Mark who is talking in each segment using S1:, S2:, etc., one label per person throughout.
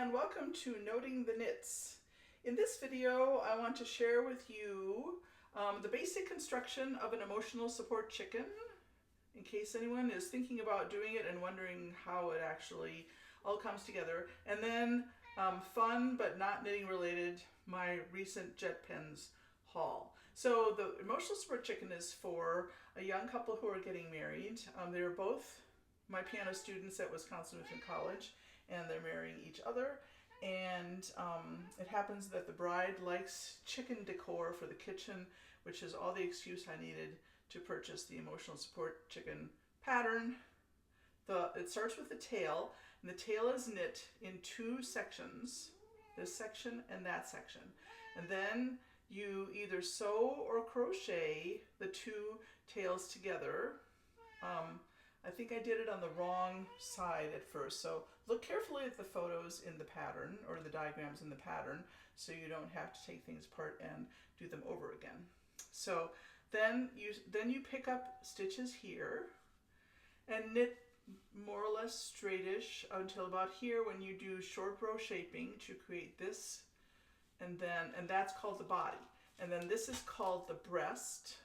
S1: and welcome to Noting the Knits. In this video, I want to share with you the basic construction of an emotional support chicken, in case anyone is thinking about doing it and wondering how it actually all comes together. And then fun but not knitting related, my recent JetPens haul. So the emotional support chicken is for a young couple who are getting married. They're both my piano students at Wisconsin Lutheran College, and they're marrying each other. And it happens that the bride likes chicken decor for the kitchen, which is all the excuse I needed to purchase the emotional support chicken pattern. It starts with the tail, and the tail is knit in two sections, this section and that section. And then you either sew or crochet the two tails together. I think I did it on the wrong side at first, so look carefully at the photos in the pattern, or the diagrams in the pattern, so you don't have to take things apart and do them over again. So then you pick up stitches here and knit more or less straightish until about here, when you do short row shaping to create this, and that's called the body. And then this is called the breast.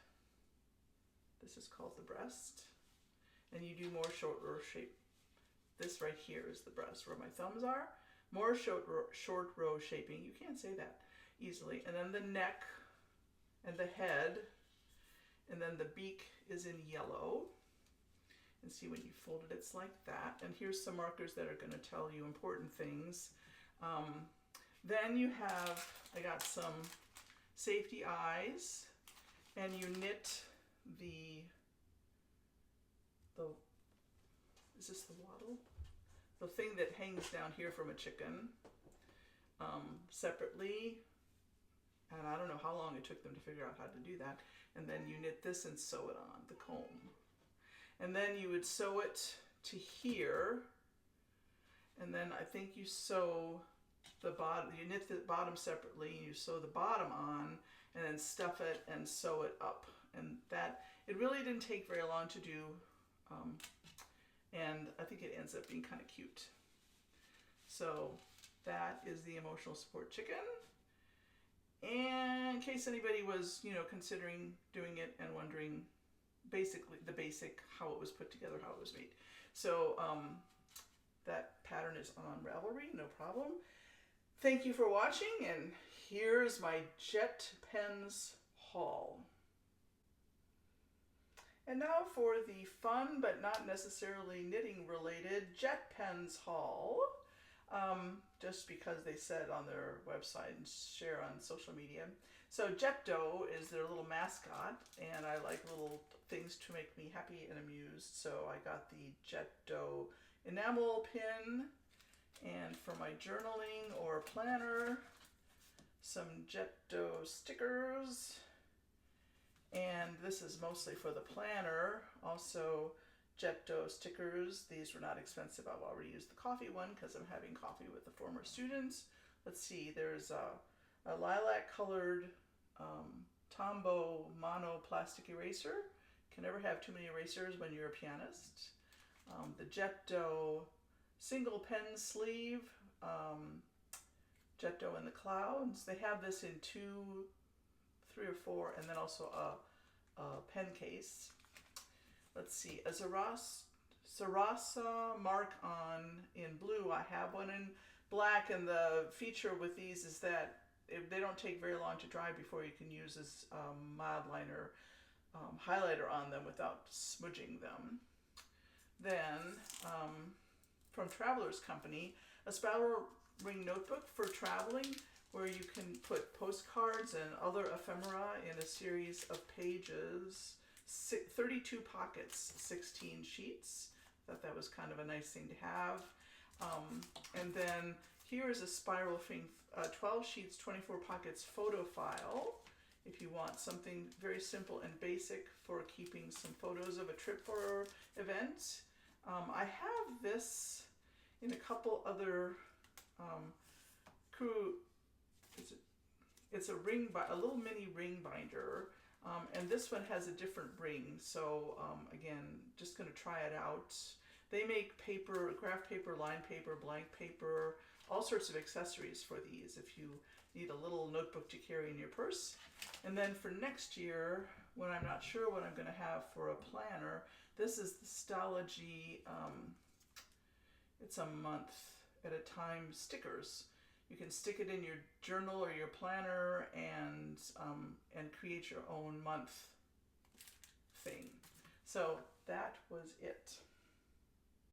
S1: This is called the breast. And you do more short row shape. This right here is the breast, where my thumbs are. More short row shaping. You can't say that easily. And then the neck and the head, and then the beak is in yellow. And see, when you fold it, it's like that. And here's some markers that are going to tell you important things. Then you have, I got some safety eyes, and you knit is this the wattle? The thing that hangs down here from a chicken, separately. And I don't know how long it took them to figure out how to do that. And then you knit this and sew it on, the comb. And then you would sew it to here. And then I think you sew the bottom, you knit the bottom separately, and you sew the bottom on, and then stuff it and sew it up. And that, it really didn't take very long to do. And I think it ends up being kind of cute. So that is the emotional support chicken. And in case anybody was, considering doing it and wondering basically the basic, how it was put together, how it was made. So that pattern is on Ravelry, no problem. Thank you for watching, and here's my JetPens haul. And now for the fun but not necessarily knitting related JetPens haul. Just because they said on their website and share on social media. So Jetdo is their little mascot, and I like little things to make me happy and amused. So I got the Jetdo enamel pin, and for my journaling or planner, some Jetdo stickers. And this is mostly for the planner. Also, Jetdo stickers. These were not expensive. I've already used the coffee one because I'm having coffee with the former students. Let's see, there's a lilac colored Tombow mono plastic eraser. Can never have too many erasers when you're a pianist. The Jetdo single pen sleeve, Jetdo in the clouds. They have this in 2, 3 or 4, and then also a pen case. Let's see, a Sarasa mark on in blue. I have one in black, and the feature with these is that they don't take very long to dry before you can use this mild liner highlighter on them without smudging them. Then from Traveler's Company, a spiral ring notebook for traveling, where you can put postcards and other ephemera in a series of pages. 32 pockets, 16 sheets. Thought that was kind of a nice thing to have. And then here is a spiral thing, 12 sheets, 24 pockets photo file. If you want something very simple and basic for keeping some photos of a trip or event. I have this in a couple other it's a little mini ring binder, and this one has a different ring. So again, just going to try it out. They make paper, graph paper, line paper, blank paper, all sorts of accessories for these if you need a little notebook to carry in your purse. And then for next year, when I'm not sure what I'm going to have for a planner, this is the Stalogy, it's a month at a time stickers. You can stick it in your journal or your planner and create your own month thing. So that was it.